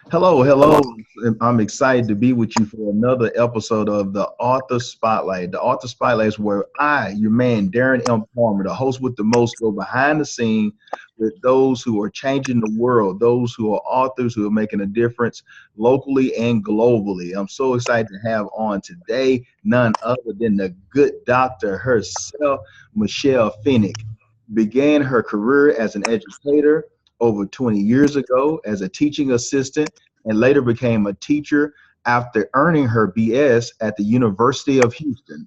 Hello, hello. I'm excited to be with you for another episode of the Author Spotlight. The Author Spotlight is where I, your man, Darren M. Palmer, the host with the most, go behind the scene with those who are changing the world, those who are authors who are making a difference locally and globally. I'm so excited to have on today none other than the good doctor herself, Michelle Fennick. Began her career as an educator over 20 years ago as a teaching assistant and later became a teacher after earning her BS at the University of Houston.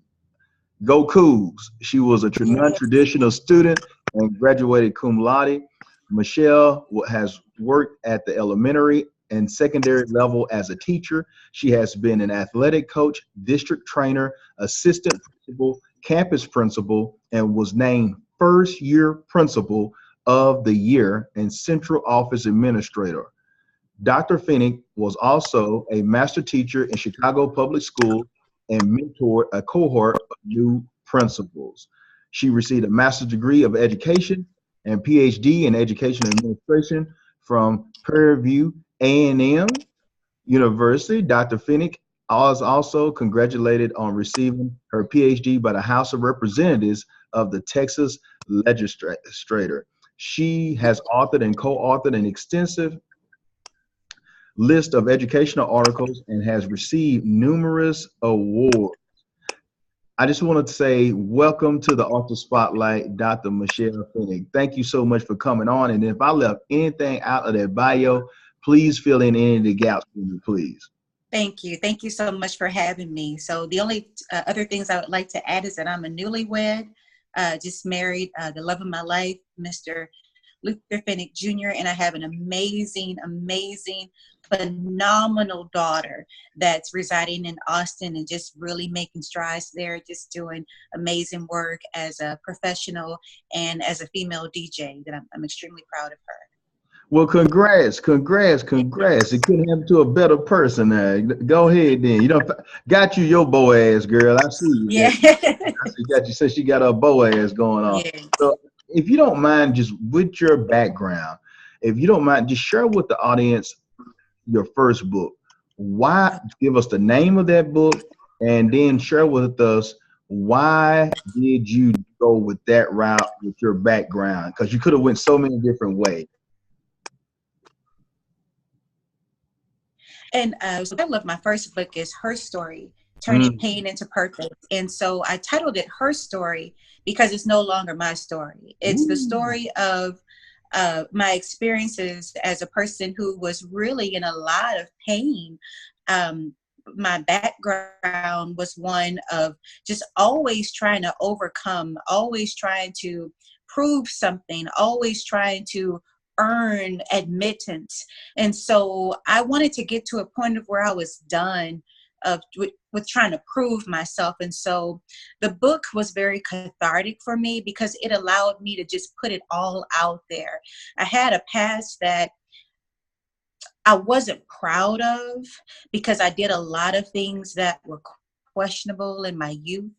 Go Cougs! She was a non-traditional student and graduated cum laude. Michelle has worked at the elementary and secondary level as a teacher. She has been an athletic coach, district trainer, assistant principal, campus principal, and was named first year principal of the year and central office administrator. Dr. Fennick was also a master teacher in Chicago Public Schools and mentored a cohort of new principals. She received a master's degree of education and PhD in education administration from Prairie View A&M University. Dr. Fennick was also congratulated on receiving her PhD by the House of Representatives of the Texas Legislature. She has authored and co-authored an extensive list of educational articles and has received numerous awards. I just wanted to say welcome to the Author Spotlight, Dr. Michelle Fennick. Thank you so much for coming on. And if I left anything out of that bio, please fill in any of the gaps for me, please. Thank you. Thank you so much for having me. So the only other things I would like to add is that I'm a newlywed, just married the love of my life, Mr. Luther Fennick Jr., and I have an amazing, phenomenal daughter that's residing in Austin and just really making strides there, just doing amazing work as a professional and as a female DJ that I'm extremely proud of her. Well, congrats. It couldn't happen to a better person. Go ahead then. You know, got you your boy ass, girl. I see you. Yeah. I see got you. Said she got her boy ass going on. Yes. So if you don't mind, just with your background, if you don't mind, just share with the audience your first book. Why? Give us the name of that book, and then share with us why did you go with that route with your background? Because you could have went so many different ways. And so I love my first book is Her Story, Turning Pain into Purpose. And so I titled it Her Story because it's no longer my story. It's the story of my experiences as a person who was really in a lot of pain. My background was one of just always trying to overcome, always trying to prove something, always trying to earn admittance. And so I wanted to get to a point of where I was done with trying to prove myself. And so the book was very cathartic for me because it allowed me to just put it all out there. I had a past that I wasn't proud of because I did a lot of things that were questionable in my youth.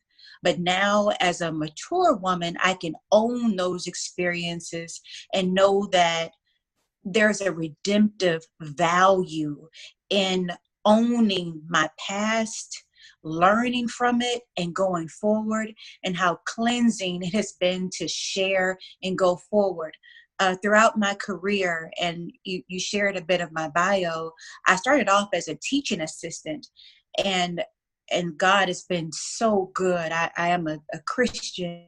But now as a mature woman, I can own those experiences and know that there's a redemptive value in owning my past, learning from it and going forward, and how cleansing it has been to share and go forward. Throughout my career, and you shared a bit of my bio, I started off as a teaching assistant, and God has been so good. I am a Christian,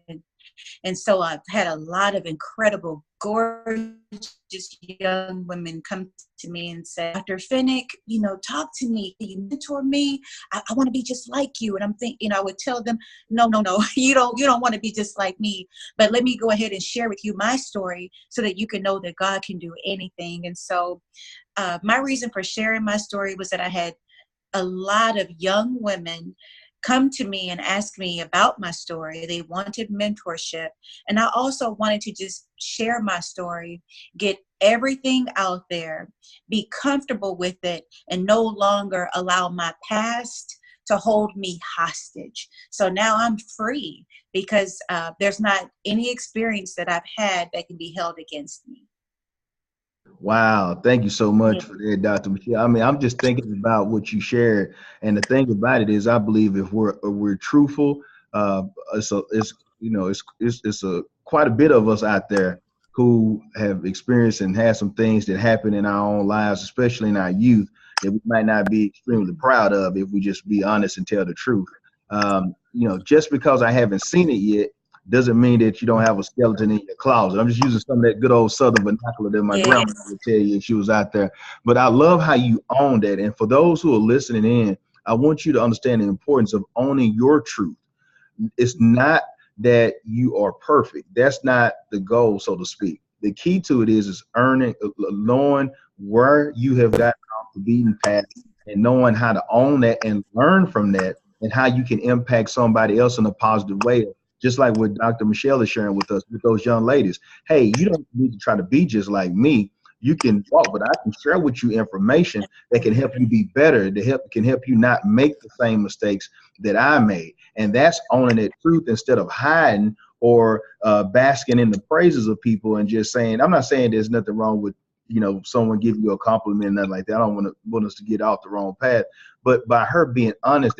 and so I've had a lot of incredible, gorgeous young women come to me and say, Dr. Fennick, talk to me. Can you mentor me? I want to be just like you. And I'm thinking, I would tell them, no, you don't want to be just like me. But let me go ahead and share with you my story so that you can know that God can do anything. And so my reason for sharing my story was that I had a lot of young women come to me and ask me about my story. They wanted mentorship. And I also wanted to just share my story, get everything out there, be comfortable with it, and no longer allow my past to hold me hostage. So now I'm free because there's not any experience that I've had that can be held against me. Wow, thank you so Yeah. much for that, Dr. Michelle. I mean, I'm just thinking about what you shared, and the thing about it is, I believe if we're truthful, uh, it's a quite a bit of us out there who have experienced and had some things that happen in our own lives, especially in our youth, that we might not be extremely proud of if we just be honest and tell the truth. Just because I haven't seen it yet doesn't mean that you don't have a skeleton in your closet. I'm just using some of that good old Southern vernacular that my grandma Yes. would tell you if she was out there. But I love how you own that. And for those who are listening in, I want you to understand the importance of owning your truth. It's not that you are perfect. That's not the goal, so to speak. The key to it is earning, knowing where you have gotten off the beaten path and knowing how to own that and learn from that and how you can impact somebody else in a positive way. Just like what Dr. Michelle is sharing with us, with those young ladies. Hey, you don't need to try to be just like me. You can walk, but I can share with you information that can help you be better, can help you not make the same mistakes that I made. And that's owning that truth instead of hiding or basking in the praises of people and just saying, I'm not saying there's nothing wrong with, someone giving you a compliment and nothing like that. I don't want us to get off the wrong path. But by her being honest,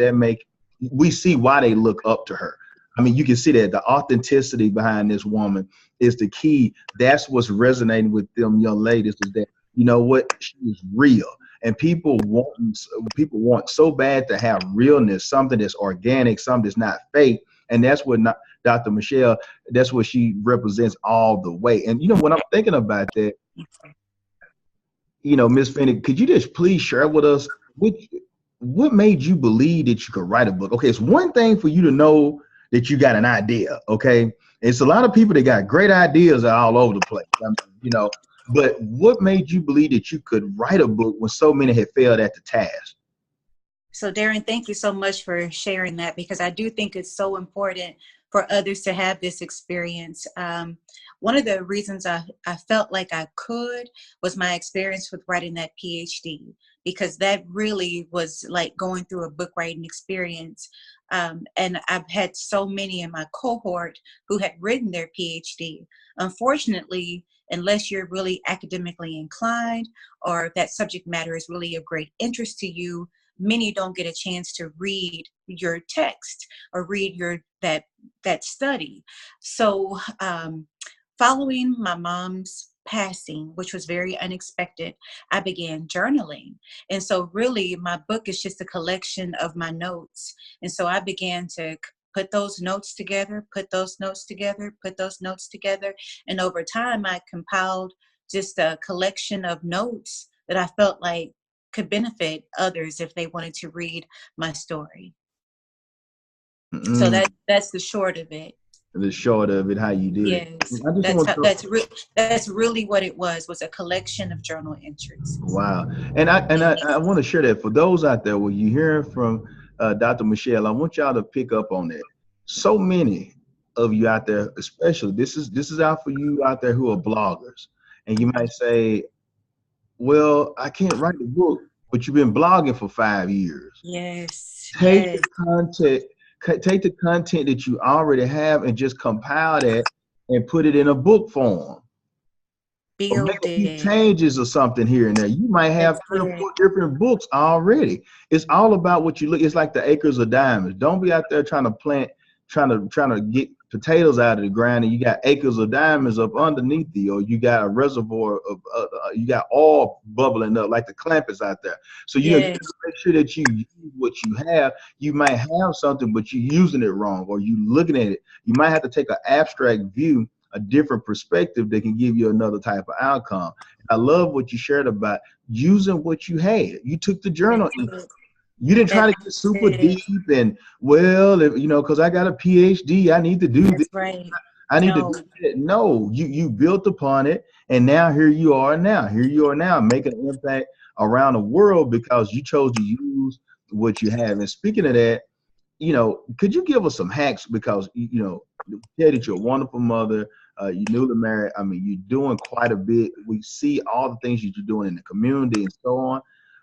we see why they look up to her. I mean, you can see that the authenticity behind this woman is the key. That's what's resonating with them young ladies, is that, you know what, she's real. And people want so bad to have realness, something that's organic, something that's not fake. And that's what Dr. Michelle, that's what she represents all the way. And when I'm thinking about that, Miss Fennick, could you just please share with us what made you believe that you could write a book? Okay, it's one thing for you to know that you got an idea. Okay, it's a lot of people that got great ideas all over the place. I mean, but what made you believe that you could write a book when so many had failed at the task? So Darren, thank you so much for sharing that, because I do think it's so important for others to have this experience. One of the reasons I felt like I could was my experience with writing that PhD, because that really was like going through a book writing experience. And I've had so many in my cohort who had written their PhD. Unfortunately, unless you're really academically inclined or that subject matter is really of great interest to you, many don't get a chance to read your text or read that study. So following my mom's passing, which was very unexpected, I began journaling. And so really my book is just a collection of my notes. And so I began to put those notes together, put those notes together, put those notes together. And over time, I compiled just a collection of notes that I felt like could benefit others if they wanted to read my story. So that's the short of it. The short of it, how you did it. Yes, I just want to that's really what it was a collection of journal entries. Wow. And I want to share that for those out there where you hear from Dr. Michelle. I want y'all to pick up on that. So many of you out there, especially this is out for you out there who are bloggers. And you might say, well, I can't write a book, but you've been blogging for 5 years. Yes. Take Yes. take the content that you already have and just compile that and put it in a book form. Or make Build a few it. changes or something here and there. You might have 3 or 4 different books already. It's all about what you look. It's like the acres of diamonds. Don't be out there trying to get potatoes out of the ground and you got acres of diamonds up underneath you, or you got a reservoir of you got oil bubbling up like the clampets out there. So you gotta make sure that you use what you have. You might have something, but you're using it wrong, or you looking at it. You might have to take an abstract view, a different perspective that can give you another type of outcome. I love what you shared about using what you had. You took the journal. You didn't try to get super deep and, well, because I got a PhD, I need to do this. Right. I need to do that. No, you built upon it, and now here you are now. Here you are now making an impact around the world because you chose to use what you have. And speaking of that, could you give us some hacks? Because, said that you're a wonderful mother, you're newly married. I mean, you're doing quite a bit. We see all the things that you're doing in the community and so on.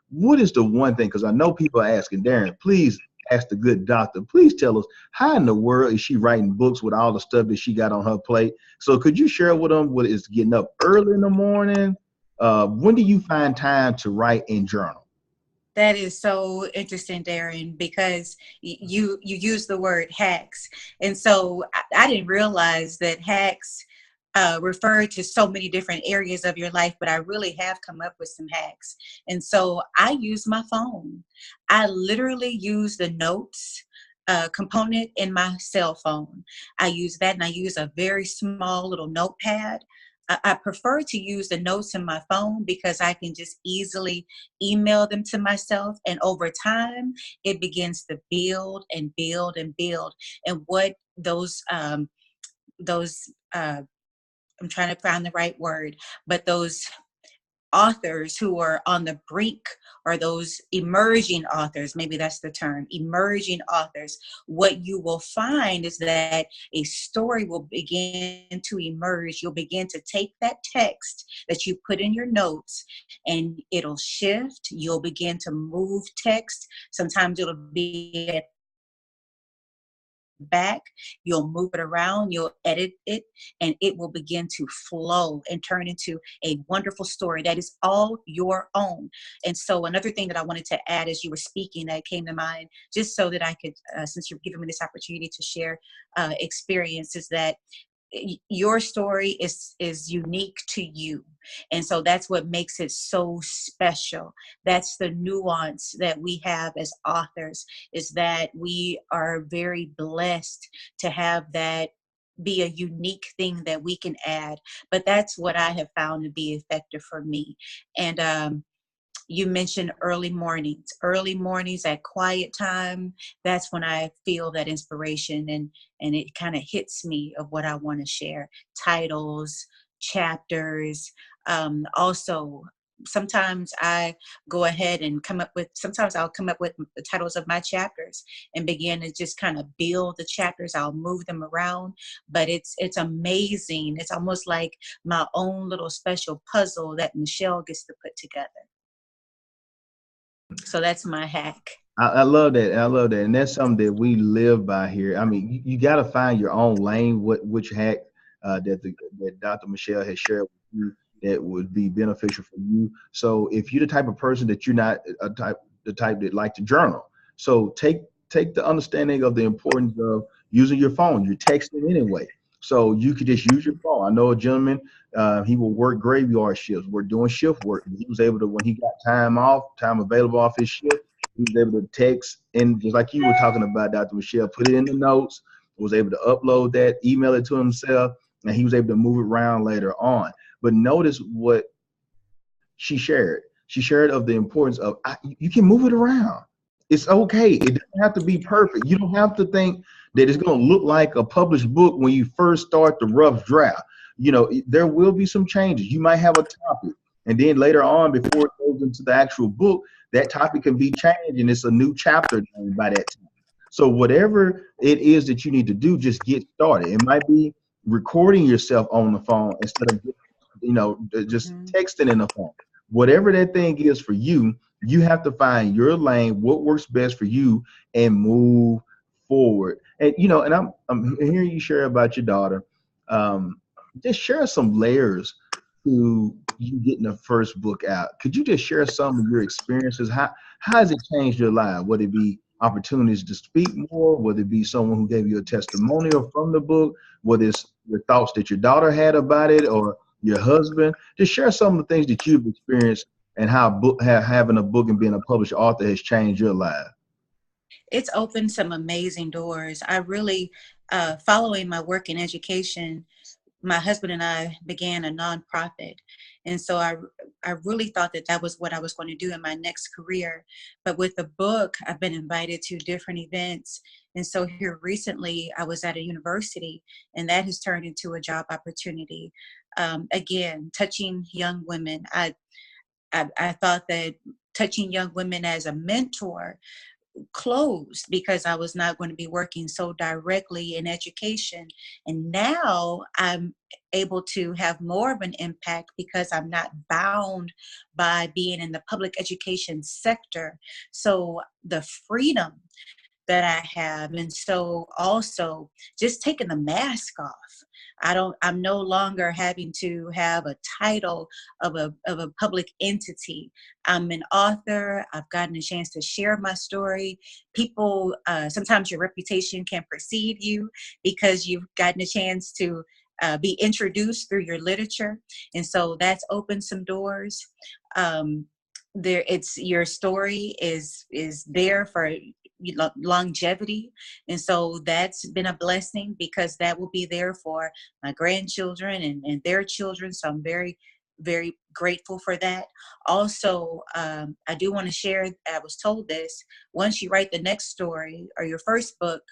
What is the one thing? Because I know people are asking, Darren, please ask the good doctor. Please tell us, how in the world is she writing books with all the stuff that she got on her plate? So could you share with them what is getting up early in the morning? When do you find time to write and journal? That is so interesting, Darren, because you use the word hacks, and so I didn't realize that hacks refer to so many different areas of your life, but I really have come up with some hacks. And so I use my phone. I literally use the notes component in my cell phone. I use that, and I use a very small little notepad. I prefer to use the notes in my phone because I can just easily email them to myself. And over time, it begins to build and build and build. And what those I'm trying to find the right word, but those authors who are on the brink, or those emerging authors, maybe that's the term, emerging authors, what you will find is that a story will begin to emerge. You'll begin to take that text that you put in your notes and it'll shift. You'll begin to move text. Sometimes it'll be at back, you'll move it around, you'll edit it, and it will begin to flow and turn into a wonderful story that is all your own. And so another thing that I wanted to add as you were speaking that came to mind, just so that I could, since you've given me this opportunity to share experience, is that your story is unique to you, and so that's what makes it so special. That's the nuance that we have as authors, is that we are very blessed to have that be a unique thing that we can add. But that's what I have found to be effective for me. And you mentioned early mornings at quiet time. That's when I feel that inspiration, and it kind of hits me of what I want to share. Titles, chapters. Also, sometimes I go ahead and sometimes I'll come up with the titles of my chapters and begin to just kind of build the chapters. I'll move them around, but it's amazing. It's almost like my own little special puzzle that Michelle gets to put together. So that's my hack. I love that. I love that. And that's something that we live by here. I mean, you got to find your own lane, which hack that Dr. Michelle has shared with you that would be beneficial for you. So if you're the type of person that you're not the type that like to journal, so take the understanding of the importance of using your phone. You're texting anyway. So you could just use your phone. I know a gentleman, he will work graveyard shifts. We're doing shift work. He was able to, when he got time available off his shift, he was able to text, and just like you were talking about, Dr. Michelle, put it in the notes, was able to upload that, email it to himself, and he was able to move it around later on. But notice what she shared. She shared of the importance of you can move it around. It's okay. It doesn't have to be perfect. You don't have to think that it's going to look like a published book when you first start the rough draft. You know, there will be some changes. You might have a topic, and then later on, before it goes into the actual book, that topic can be changed, and it's a new chapter by that time. So whatever it is that you need to do, just get started. It might be recording yourself on the phone instead of just texting in the phone. Whatever that thing is for you, you have to find your lane, what works best for you, and move forward. And and I'm hearing you share about your daughter. Just share some layers to you getting the first book out. Could you just share some of your experiences? How has it changed your life? Would it be opportunities to speak more? Would it be someone who gave you a testimonial from the book? Whether it's the thoughts that your daughter had about it or your husband? Just share some of the things that you've experienced and how having a book and being a published author has changed your life. It's opened some amazing doors. I really, following my work in education, my husband and I began a nonprofit. And so I really thought that that was what I was going to do in my next career. But with the book, I've been invited to different events. And so here recently, I was at a university, and that has turned into a job opportunity. Again, touching young women. I thought that touching young women as a mentor closed because I was not going to be working so directly in education. And now I'm able to have more of an impact because I'm not bound by being in the public education sector. So the freedom that I have, and so also just taking the mask off. I'm no longer having to have a title of a public entity. I'm an author. I've gotten a chance to share my story. People, sometimes your reputation can precede you because you've gotten a chance to be introduced through your literature. And so that's opened some doors. Your story is there for longevity, and so that's been a blessing because that will be there for my grandchildren and their children. So I'm very, very grateful for that. Also, I do want to share, I was told this, once you write the next story or your first book,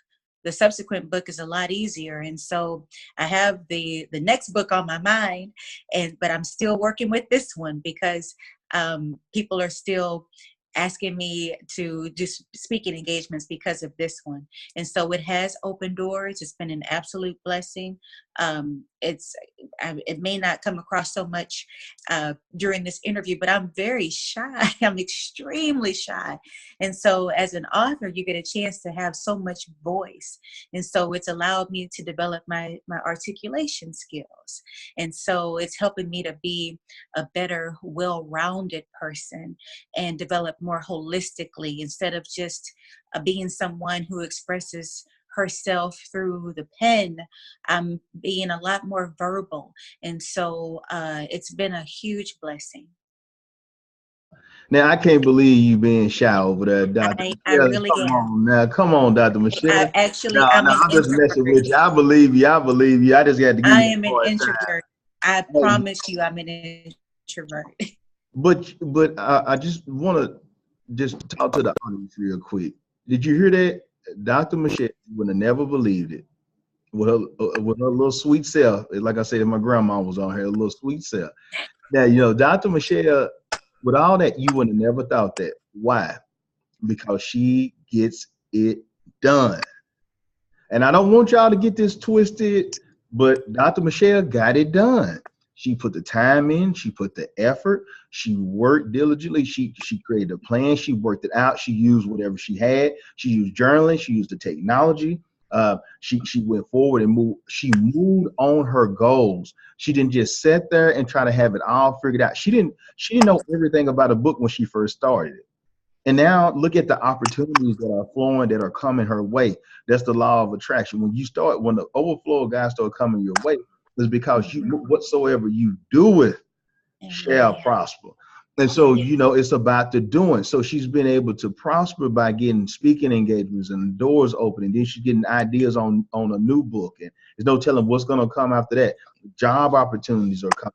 the subsequent book is a lot easier. And so I have the next book on my mind, but I'm still working with this one because people are still asking me to do speaking engagements because of this one. And so it has opened doors. It's been an absolute blessing. It may not come across so much during this interview, but I'm very shy. I'm extremely shy. And so as an author, you get a chance to have so much voice. And so it's allowed me to develop my articulation skills. And so it's helping me to be a better, well-rounded person and develop more holistically instead of just being someone who expresses herself through the pen. I'm being a lot more verbal. And so it's been a huge blessing. Now, I can't believe you being shy over there, Dr. I Michelle. really Come am. on now. Come on, Dr. Michelle. I'm an I'm just messing introvert. with you. I believe you. I believe you. I just got to give I you am a an hard introvert. I promise you I'm an introvert. time. But I just want to just talk to the audience real quick. Did you hear that? Dr. Michelle would have never believed it. With her little sweet self, like I said, my grandma was on her, a little sweet self. Now, Dr. Michelle, with all that, you would have never thought that. Why? Because she gets it done. And I don't want y'all to get this twisted, but Dr. Michelle got it done. She put the time in, she put the effort, she worked diligently, she created a plan, she worked it out, she used whatever she had, she used journaling, she used the technology. She went forward and moved. She moved on her goals. She didn't just sit there and try to have it all figured out. She didn't know everything about a book when she first started it. And now look at the opportunities that are flowing, that are coming her way. That's the law of attraction. When the overflow of God start coming your way, is because whatsoever you do with shall prosper. And so, it's about the doing. So she's been able to prosper by getting speaking engagements and doors open. And then she's getting ideas on a new book. And there's no telling what's going to come after that. Job opportunities are coming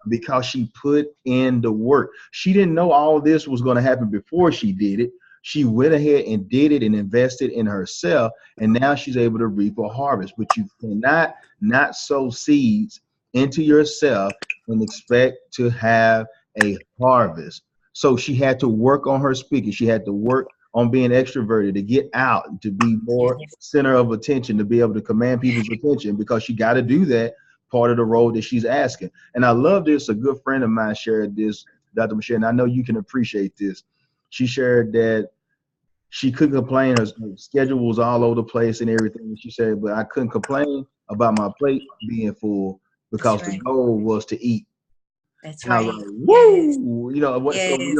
because she put in the work. She didn't know all this was going to happen before she did it. She went ahead and did it and invested in herself. And now she's able to reap a harvest. But you cannot not sow seeds into yourself and expect to have a harvest. So she had to work on her speaking. She had to work on being extroverted, to get out, to be more center of attention, to be able to command people's attention, because she got to do that, part of the role that she's asking. And I love this. A good friend of mine shared this, Dr. Michelle, and I know you can appreciate this. She shared that she couldn't complain. Her schedule was all over the place and everything. She said, but I couldn't complain about my plate being full because the goal was to eat. That's and I right. was like, woo! So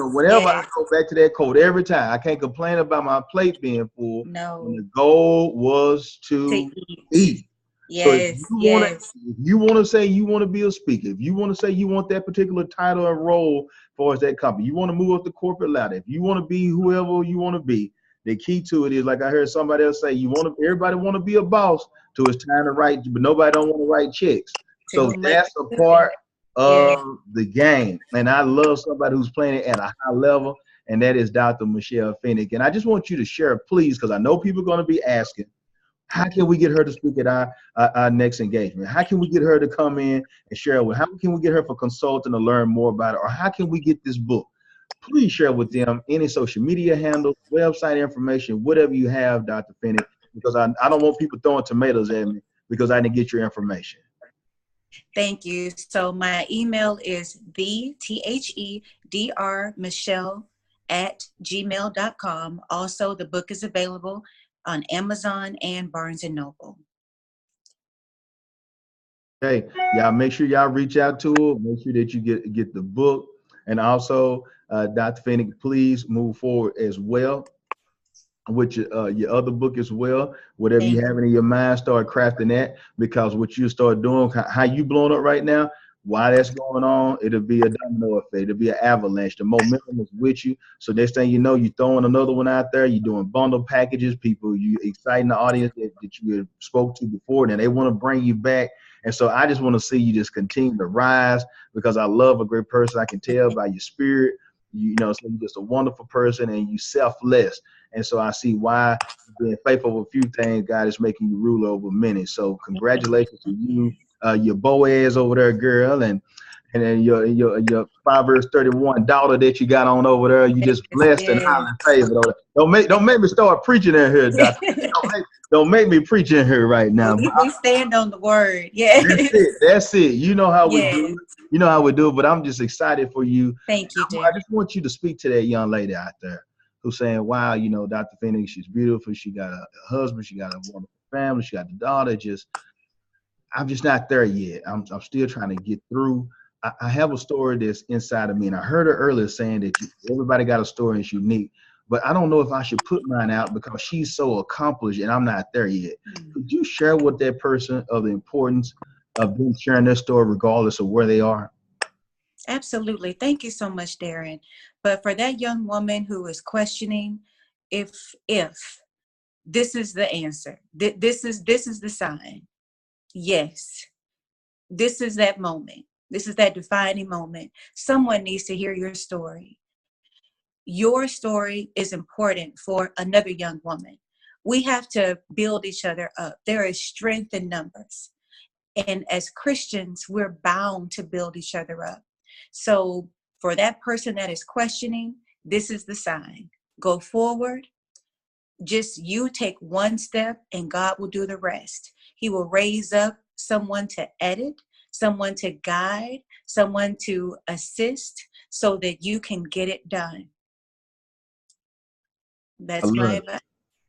whenever I go back to that quote every time, I can't complain about my plate being full. No. When the goal was to eat. So if you want to say you want to be a speaker, if you want to say you want that particular title and role for as that company, you want to move up the corporate ladder, if you want to be whoever you want to be, the key to it is, like I heard somebody else say, everybody want to be a boss till it's time to write, but nobody don't want to write checks. So that's a part of the game. And I love somebody who's playing it at a high level, and that is Dr. Michelle Fennick. And I just want you to share, please, because I know people are going to be asking, how can we get her to speak at our next engagement? How can we get her to come in and share with? How can we get her for consulting to learn more about it? Or how can we get this book? Please share with them any social media handles, website information, whatever you have, Dr. Fennick, because I don't want people throwing tomatoes at me because I didn't get your information. Thank you. So my email is thedrmichelle@gmail.com. Also, the book is available on Amazon and Barnes & Noble. Y'all make sure y'all reach out to her. Make sure that you get the book. And also, Dr. Fennick, please move forward as well with your other book as well. Whatever you have in your mind, start crafting that, because what you start doing, how you blowing up right now, while that's going on, it'll be a domino effect. It'll be an avalanche. The momentum is with you. So next thing you know, you're throwing another one out there. You're doing bundle packages. People, you exciting the audience that you spoke to before, and they want to bring you back. And so I just want to see you just continue to rise, because I love a great person. I can tell by your spirit. You know, so you're just a wonderful person, and you selfless. And so I see why, being faithful with a few things, God is making you rule over many. So congratulations to you, your Boaz over there, girl, and then your Proverbs 31 daughter that you got on over there. You just blessed and highly favored. Don't make me start preaching in here, Doctor. Don't make me preach in here right now. We stand on the word. Yeah. That's it. You know how we do it. You know how we do it. But I'm just excited for you. Thank you, Darren. I just want you to speak to that young lady out there who's saying, wow, you know, Dr. Fennick, she's beautiful. She got a husband. She got a wonderful family. She got the daughter. I'm just not there yet. I'm still trying to get through. I have a story that's inside of me. And I heard her earlier saying that everybody got a story and it's unique. But I don't know if I should put mine out because she's so accomplished and I'm not there yet. Could you share with that person of the importance of them sharing their story regardless of where they are? Absolutely. Thank you so much, Darren. But for that young woman who is questioning if this is the answer, this is the sign. Yes, this is that moment. This is that defining moment. Someone needs to hear your story. Your story is important for another young woman. We have to build each other up. There is strength in numbers. And as Christians, we're bound to build each other up. So for that person that is questioning, this is the sign. Go forward. Just you take one step and God will do the rest. He will raise up someone to edit, someone to guide, someone to assist so that you can get it done. That's my advice.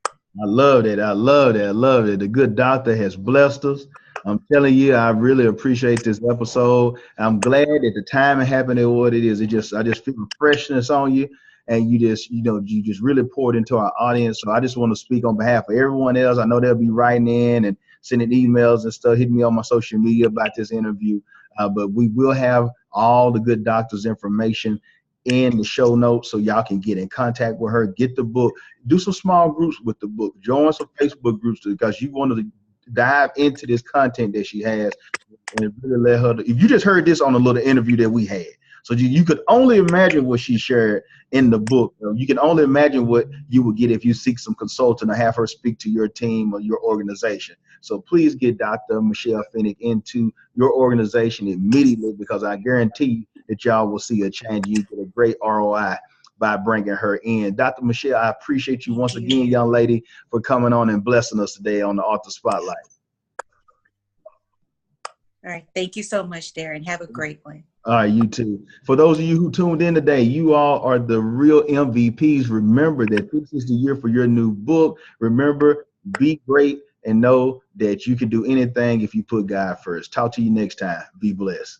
I love it. I love it. I love it. The good doctor has blessed us. I'm telling you, I really appreciate this episode. I'm glad that the timing happened at what it is. I just feel the freshness on you, and you just really poured into our audience. So I just want to speak on behalf of everyone else. I know they'll be writing in and sending emails and stuff, hitting me on my social media about this interview. But we will have all the good doctor's information in the show notes so y'all can get in contact with her, get the book, do some small groups with the book, join some Facebook groups because you want to dive into this content that she has and really let her. If you just heard this on a little interview that we had, so you could only imagine what she shared in the book. You can only imagine what you would get if you seek some consultant or have her speak to your team or your organization. So please get Dr. Michelle Fennick into your organization immediately, because I guarantee that y'all will see a change. You get a great ROI by bringing her in. Dr. Michelle, I appreciate you once again, young lady, for coming on and blessing us today on the Author Spotlight. All right. Thank you so much, Darren. Have a great one. All right, you too. For those of you who tuned in today, you all are the real MVPs. Remember that this is the year for your new book. Remember, be great and know that you can do anything if you put God first. Talk to you next time. Be blessed.